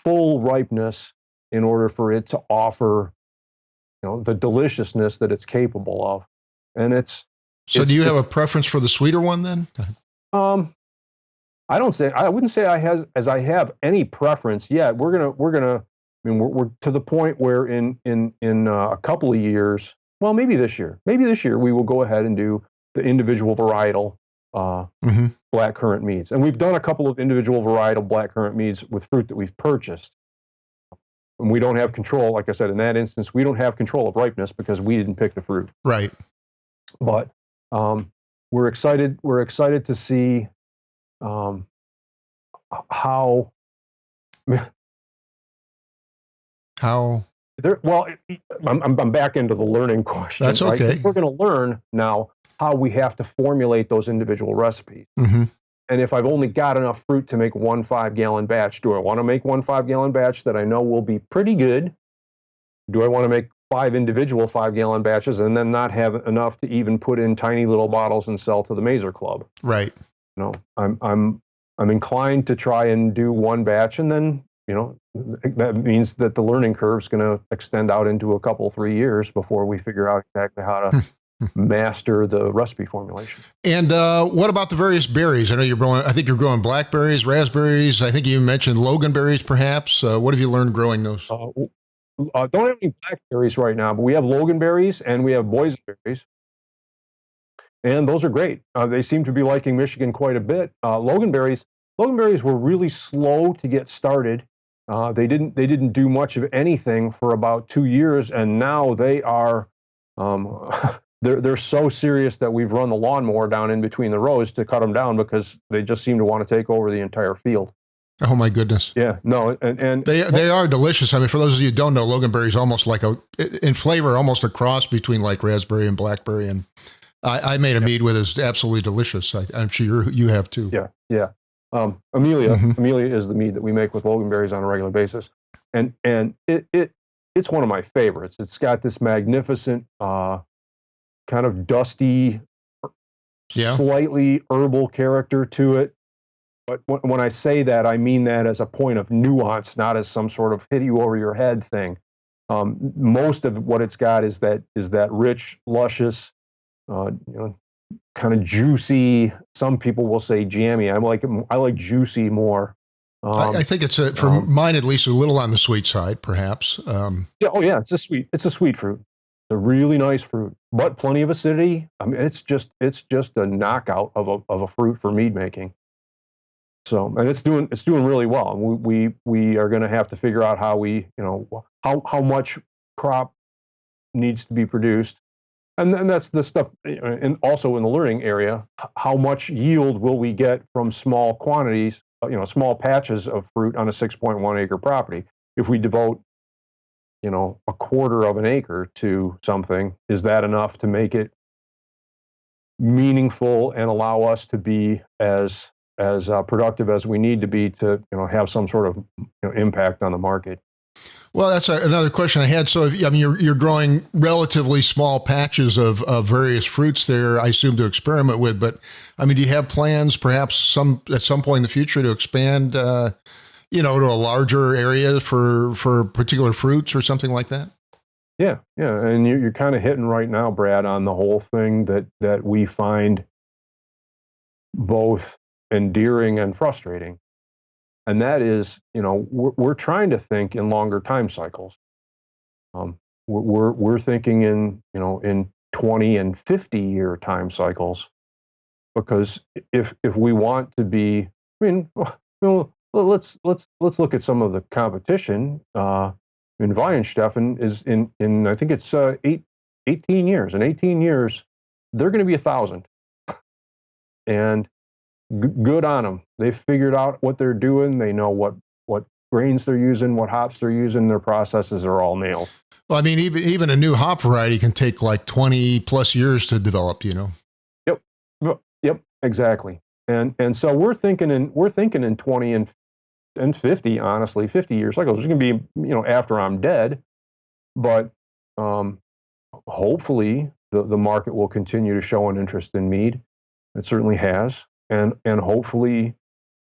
Speaker 2: full ripeness in order for it to offer, the deliciousness that it's capable of. And
Speaker 1: do you have a preference for the sweeter one then?
Speaker 2: I wouldn't say I have any preference yet. We're to the point where in a couple of years, well, maybe this year we will go ahead and do the individual varietal blackcurrant meads. And we've done a couple of individual varietal blackcurrant meads with fruit that we've purchased. And we don't have control, like I said, in that instance, we don't have control of ripeness because we didn't pick the fruit.
Speaker 1: Right.
Speaker 2: But we're excited to see how. I'm back into the learning question.
Speaker 1: That's okay.
Speaker 2: Right? We're going to learn now how we have to formulate those individual recipes.
Speaker 1: Mm-hmm.
Speaker 2: And if I've only got enough fruit to make one 5-gallon batch, do I want to make one 5-gallon batch that I know will be pretty good? Do I want to make 5 individual 5-gallon batches and then not have enough to even put in tiny little bottles and sell to the Mazer Club?
Speaker 1: Right.
Speaker 2: I'm inclined to try and do one batch, and then that means that the learning curve is going to extend out into a couple, 3 years before we figure out exactly how to master the recipe formulation.
Speaker 1: And what about the various berries? I know I think you're growing blackberries, raspberries. I think you mentioned Loganberries, perhaps. What have you learned growing those?
Speaker 2: don't have any blackberries right now, but we have Loganberries and we have boysenberries, and those are great. They seem to be liking Michigan quite a bit. Loganberries were really slow to get started. They didn't do much of anything for about 2 years, and now they are they're so serious that we've run the lawnmower down in between the rows to cut them down because they just seem to want to take over the entire field.
Speaker 1: Oh my goodness.
Speaker 2: Yeah, no, and
Speaker 1: they are delicious. I mean, for those of you who don't know, Loganberry is almost like in flavor, almost a cross between like raspberry and blackberry. And I made a mead with it. It's absolutely delicious. I'm sure you have too.
Speaker 2: Yeah. Amelia is the mead that we make with Loganberries on a regular basis, and it's one of my favorites. It's got this magnificent kind of dusty, slightly herbal character to it. But when I say that, I mean that as a point of nuance, not as some sort of hit you over your head thing. Most of what it's got is that rich, luscious, kind of juicy. Some people will say jammy. I like juicy more.
Speaker 1: I think it's for mine at least a little on the sweet side, perhaps.
Speaker 2: Yeah. It's a sweet fruit. It's a really nice fruit, but plenty of acidity. I mean, it's just a knockout of a fruit for mead making. So, and it's doing really well. And we are going to have to figure out how how much crop needs to be produced. And that's the stuff, and also in the learning area, how much yield will we get from small quantities, small patches of fruit on a 6.1 acre property? If we devote, a quarter of an acre to something, is that enough to make it meaningful and allow us to be as productive as we need to be to, have some sort of impact on the market?
Speaker 1: Well, that's another question I had. So, you're growing relatively small patches of various fruits there, I assume, to experiment with. But, do you have plans, perhaps at some point in the future, to expand, to a larger area for particular fruits or something like that?
Speaker 2: Yeah, and you're kind of hitting right now, Brad, on the whole thing that we find both endearing and frustrating. And that is, we're trying to think in longer time cycles. We're thinking in 20 and 50-year time cycles, because if we want to be, let's look at some of the competition. In Weihenstephan is in I think it's 18 years. In 18 years, they're going to be 1,000, and good on them. They've figured out what they're doing. They know what grains they're using, what hops they're using. Their processes are all nailed.
Speaker 1: Well, even a new hop variety can take like 20 plus years to develop.
Speaker 2: Yep, exactly. And so we're thinking in 20 and 50. Honestly, 50 years. Like it's going to be after I'm dead, but hopefully the market will continue to show an interest in mead. It certainly has. And hopefully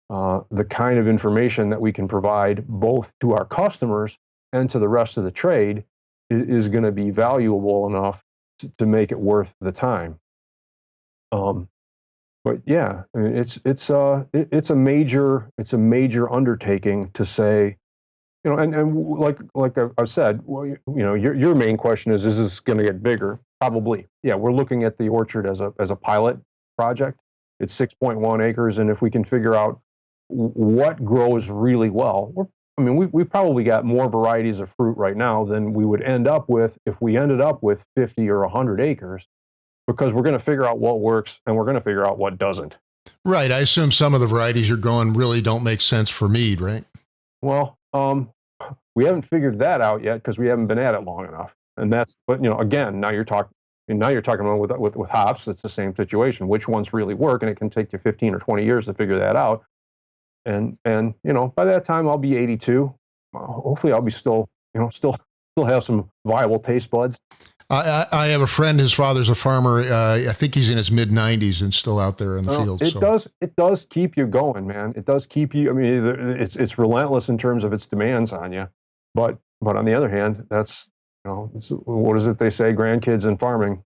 Speaker 2: the kind of information that we can provide both to our customers and to the rest of the trade is going to be valuable enough to make it worth the time. But yeah, it's a major undertaking to say, and like I've said, well, your main question is this going to get bigger? Probably. Yeah, we're looking at the orchard as a pilot project. It's 6.1 acres, and if we can figure out what grows really well, we probably got more varieties of fruit right now than we would end up with if we ended up with 50 or 100 acres, because we're going to figure out what works and we're going to figure out what doesn't.
Speaker 1: Right. I assume some of the varieties you're growing really don't make sense for mead, right?
Speaker 2: Well, we haven't figured that out yet because we haven't been at it long enough. And but again, now you're talking about with hops. It's the same situation. Which ones really work, and it can take you 15 or 20 years to figure that out. And by that time I'll be 82. Hopefully I'll be still have some viable taste buds.
Speaker 1: I have a friend. His father's a farmer. I think he's in his mid 90s and still out there in the field.
Speaker 2: It does keep you going, man. It does keep you. It's relentless in terms of its demands on you. But on the other hand, that's what is it they say? Grandkids and farming.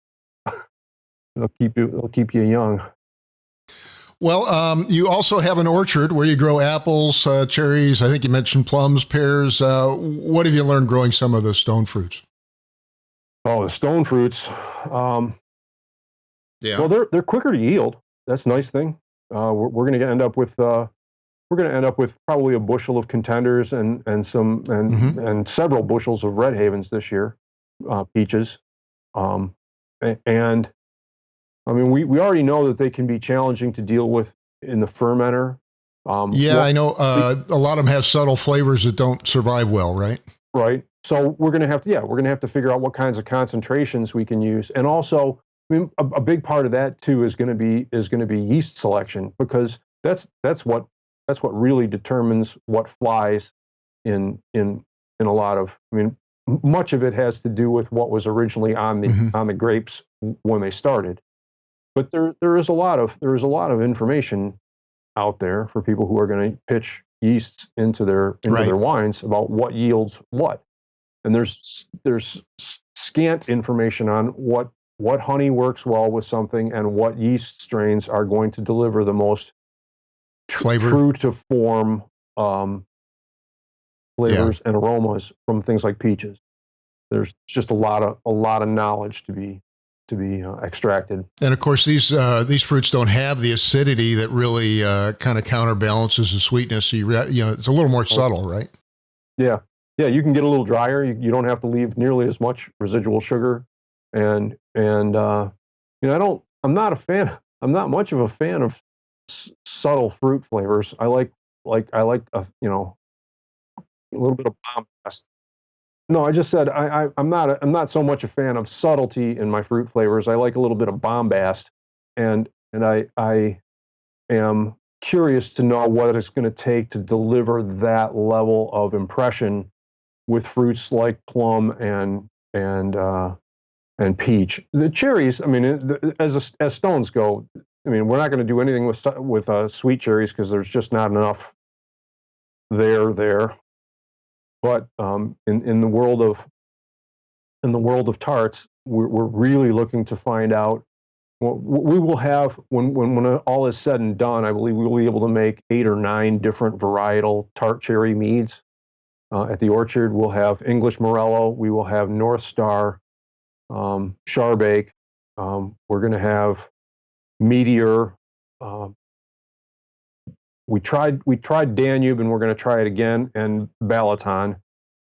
Speaker 2: It'll keep you young.
Speaker 1: Well, you also have an orchard where you grow apples, cherries. I think you mentioned plums, pears. What have you learned growing some of the stone fruits?
Speaker 2: Oh, the stone fruits.
Speaker 1: Yeah.
Speaker 2: Well, they're quicker to yield. That's a nice thing. We're going to end up with probably a bushel of contenders
Speaker 1: Hmm.
Speaker 2: and several bushels of red havens this year, peaches. Um, and I mean, we already know that they can be challenging to deal with in the fermenter.
Speaker 1: Yeah, I
Speaker 2: Well,
Speaker 1: know a lot of them have subtle flavors that don't survive well, right?
Speaker 2: right. So we're gonna have to figure out what kinds of concentrations we can use, and also, I mean, a big part of that too is going to be yeast selection, because that's what really determines what flies in a lot of. I mean, much of it has to do with what was originally
Speaker 1: Hmm.
Speaker 2: on the grapes when they started. But there is a lot of information out there for people who are going to pitch yeasts into
Speaker 1: Right.
Speaker 2: their wines about what yields what. And there's scant information on what honey works well with something and what yeast strains are going to deliver the most
Speaker 1: Flavor.
Speaker 2: true to form um,
Speaker 1: Yeah.
Speaker 2: flavors and aromas from things like peaches. There's just a lot of knowledge to be extracted.
Speaker 1: And of course, these fruits don't have the acidity that really kind of counterbalances the sweetness. So it's a little more
Speaker 2: Oh,
Speaker 1: subtle, right?
Speaker 2: yeah, yeah, you can get a little drier. You don't have to leave nearly as much residual sugar, and I don't. I'm not much of a fan of subtle fruit flavors. I like a little bit of bombast. No, I just said I'm not so much a fan of subtlety in my fruit flavors. I like a little bit of bombast, and I am curious to know what it's going to take to deliver that level of impression with fruits like plum and peach. The cherries, I mean, as stones go, I mean, we're not going to do anything with sweet cherries because there's just not enough there. But in the world of tarts, we're really looking to find out. Well, we will have when all is said and done. I believe we will be able to make 8 or 9 different varietal tart cherry meads. At the orchard, we'll have English Morello. We will have North Star, Charbake. We're going to have Meteor. Um, we tried Danube, and we're going to try it again, and Balaton.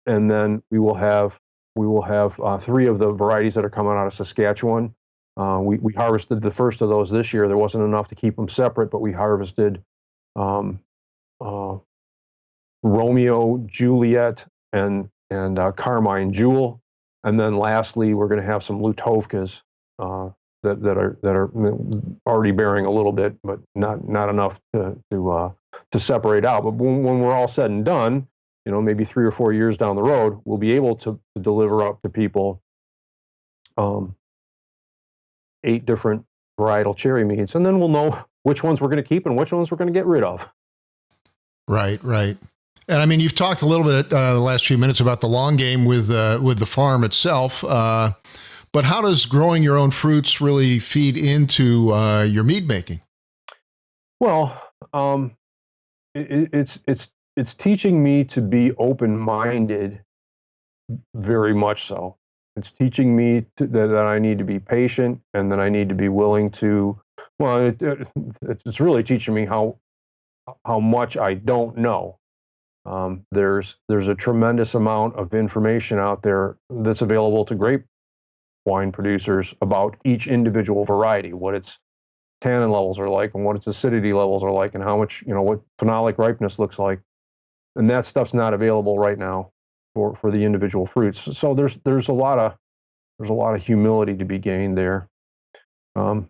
Speaker 2: And then we will have 3 of the varieties that are coming out of Saskatchewan. We harvested the first of those this year. There wasn't enough to keep them separate, but we harvested um, uh, Romeo, Juliet, and Carmine Jewel. And then lastly, we're going to have some Lutovkas that are already bearing a little bit, but not enough to separate out. But when we're all said and done, maybe 3 or 4 years down the road, we'll be able to deliver up to people um, 8 different varietal cherry meads, and then we'll know which ones we're going to keep and which ones we're going to get rid of.
Speaker 1: Right, right. And I mean, you've talked a little bit the last few minutes about the long game with the farm itself. But how does growing your own fruits really feed into your mead making?
Speaker 2: Well, it's teaching me to be open-minded, very much so. It's teaching me that I need to be patient and that I need to be willing to. Well, it's really teaching me how much I don't know. There's a tremendous amount of information out there that's available to grape wine producers about each individual variety, what its tannin levels are like, and what its acidity levels are like, and how much what phenolic ripeness looks like, and that stuff's not available right now for the individual fruits. So there's a lot of humility to be gained there. Um,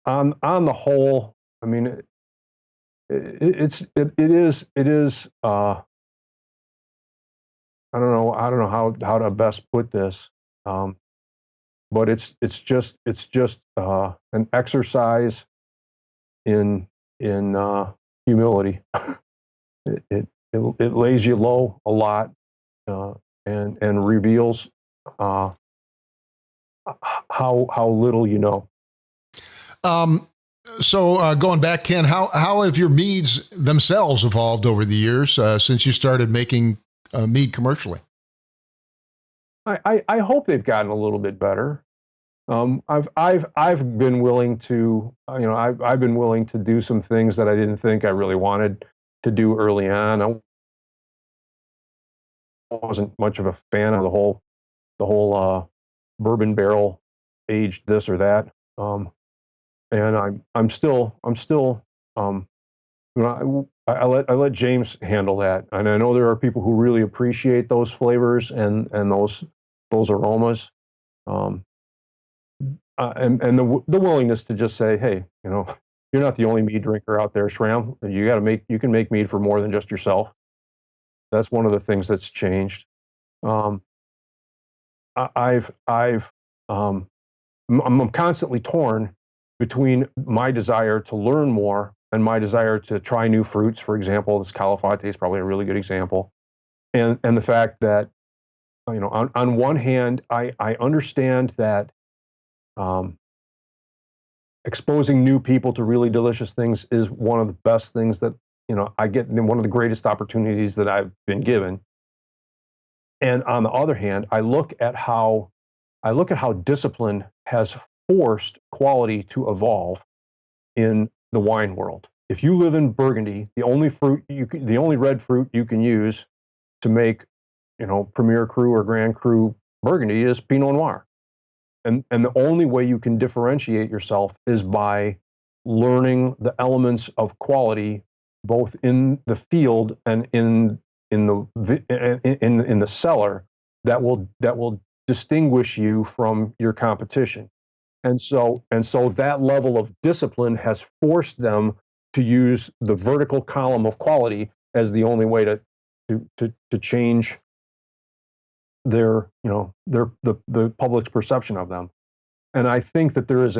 Speaker 2: on the whole, I mean, it is. I don't know how to best put this, um, but it's just an exercise in humility. It lays you low a lot, uh, and reveals how little you know.
Speaker 1: Um, So going back, Ken, how have your meads themselves evolved over the years since you started making mead commercially?
Speaker 2: I hope they've gotten a little bit better. I've been willing to, I've been willing to do some things that I didn't think I really wanted to do early on. I wasn't much of a fan of the whole bourbon barrel aged this or that. And I'm still I let James handle that, and I know there are people who really appreciate those flavors and those aromas, um, and the willingness to just say, hey, you're not the only mead drinker out there, Schramm. You can make mead for more than just yourself. That's one of the things that's changed. Um, I've I'm constantly torn between my desire to learn more and my desire to try new fruits. For example, this Calafate is probably a really good example, and the fact that on one hand, I understand that um, exposing new people to really delicious things is one of the best things that I get, one of the greatest opportunities that I've been given. And on the other hand, I look at how discipline has forced quality to evolve in the wine world. If you live in Burgundy, the only red fruit you can use to make, Premier Cru or Grand Cru Burgundy is Pinot Noir. And the only way you can differentiate yourself is by learning the elements of quality, both in the field and in the cellar, that will distinguish you from your competition. And so that level of discipline has forced them to use the vertical column of quality as the only way to change the public's perception of them. And I think that there is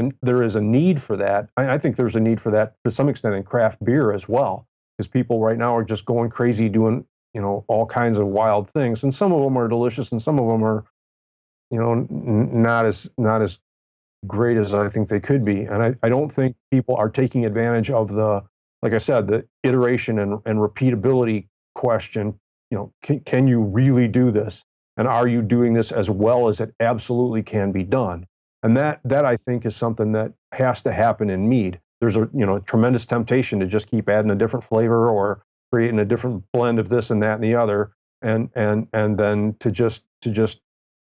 Speaker 2: a need for that. I think there's a need for that to some extent in craft beer as well, because people right now are just going crazy doing all kinds of wild things, and some of them are delicious, and some of them are not as great as I think they could be. And I don't think people are taking advantage of like I said, the iteration and repeatability question. Can you really do this? And are you doing this as well as it absolutely can be done? And that I think is something that has to happen in mead. There's a tremendous temptation to just keep adding a different flavor or creating a different blend of this and that and the other, and then to just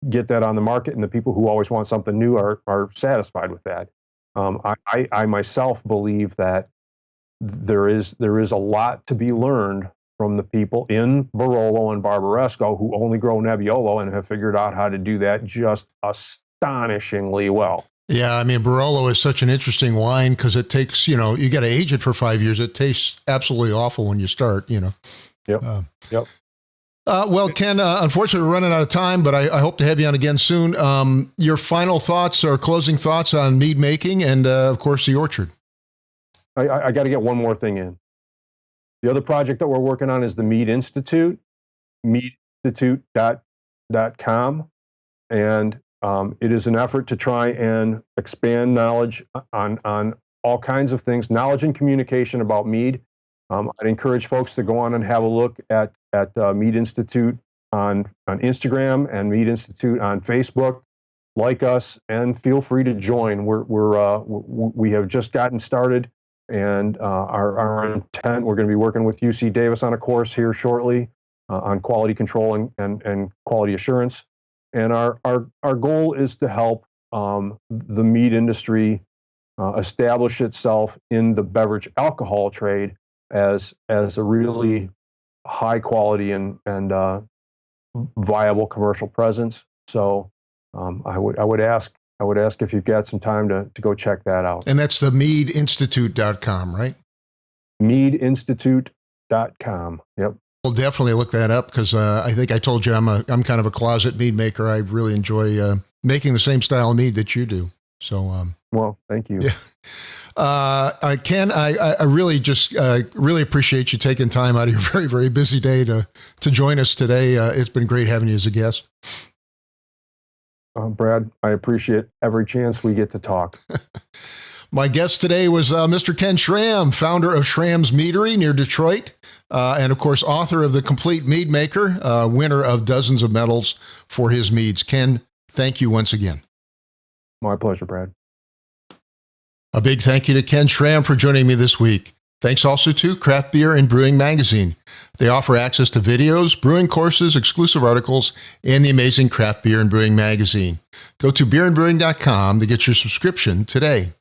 Speaker 2: get that on the market, and the people who always want something new are satisfied with that. I myself believe that there is a lot to be learned from the people in Barolo and Barbaresco who only grow Nebbiolo and have figured out how to do that just astonishingly well.
Speaker 1: Yeah, I mean, Barolo is such an interesting wine because it takes, you got to age it for 5 years. It tastes absolutely awful when you start.
Speaker 2: Yep. Yep.
Speaker 1: Well, Ken, unfortunately, we're running out of time, but I hope to have you on again soon. Your final thoughts or closing thoughts on mead making and, of course, the orchard.
Speaker 2: I got to get one more thing in. The other project that we're working on is the Mead Institute, meadinstitute.com. And it is an effort to try and expand knowledge on all kinds of things, knowledge and communication about mead. I'd encourage folks to go on and have a look at Mead Institute on Instagram and Mead Institute on Facebook. Like us and feel free to join. We have just gotten started, and our intent, we're going to be working with UC Davis on a course here shortly on quality control and quality assurance. And our goal is to help the mead industry establish itself in the beverage alcohol trade as a really high quality and viable commercial presence. So I would ask if you've got some time to go check that out.
Speaker 1: And that's the meadinstitute.com, right?
Speaker 2: Meadinstitute.com. Yep.
Speaker 1: We'll definitely look that up because I think I told you I'm kind of a closet mead maker. I really enjoy making the same style of mead that you do. So,
Speaker 2: well, thank you.
Speaker 1: Yeah. Ken, I really just really appreciate you taking time out of your very, very busy day to join us today. It's been great having you as a guest.
Speaker 2: Brad, I appreciate every chance we get to talk.
Speaker 1: My guest today was Mr. Ken Schramm, founder of Schramm's Meadery near Detroit, and of course, author of The Complete Mead Maker, winner of dozens of medals for his meads. Ken, thank you once again.
Speaker 2: My pleasure, Brad.
Speaker 1: A big thank you to Ken Schramm for joining me this week. Thanks also to Craft Beer and Brewing Magazine. They offer access to videos, brewing courses, exclusive articles, and the amazing Craft Beer and Brewing Magazine. Go to beerandbrewing.com to get your subscription today.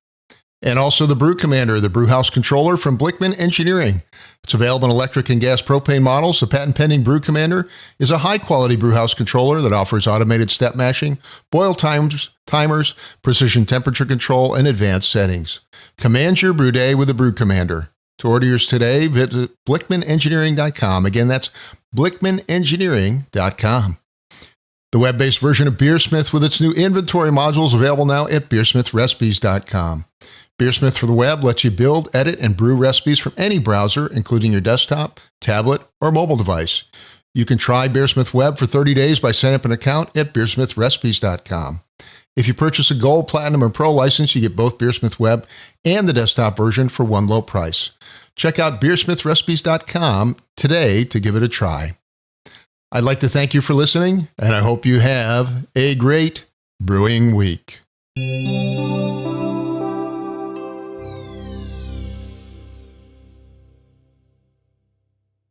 Speaker 1: And also the Brew Commander, the brewhouse controller from Blickman Engineering. It's available in electric and gas propane models. The patent-pending Brew Commander is a high-quality brewhouse controller that offers automated step mashing, boil timers, precision temperature control, and advanced settings. Command your brew day with the Brew Commander. To order yours today, visit blickmanengineering.com. Again, that's blickmanengineering.com. The web-based version of BeerSmith with its new inventory modules available now at beersmithrecipes.com. BeerSmith for the web lets you build, edit, and brew recipes from any browser, including your desktop, tablet, or mobile device. You can try BeerSmith Web for 30 days by setting up an account at beersmithrecipes.com. If you purchase a Gold, Platinum, or Pro license, you get both BeerSmith Web and the desktop version for one low price. Check out beersmithrecipes.com today to give it a try. I'd like to thank you for listening, and I hope you have a great brewing week.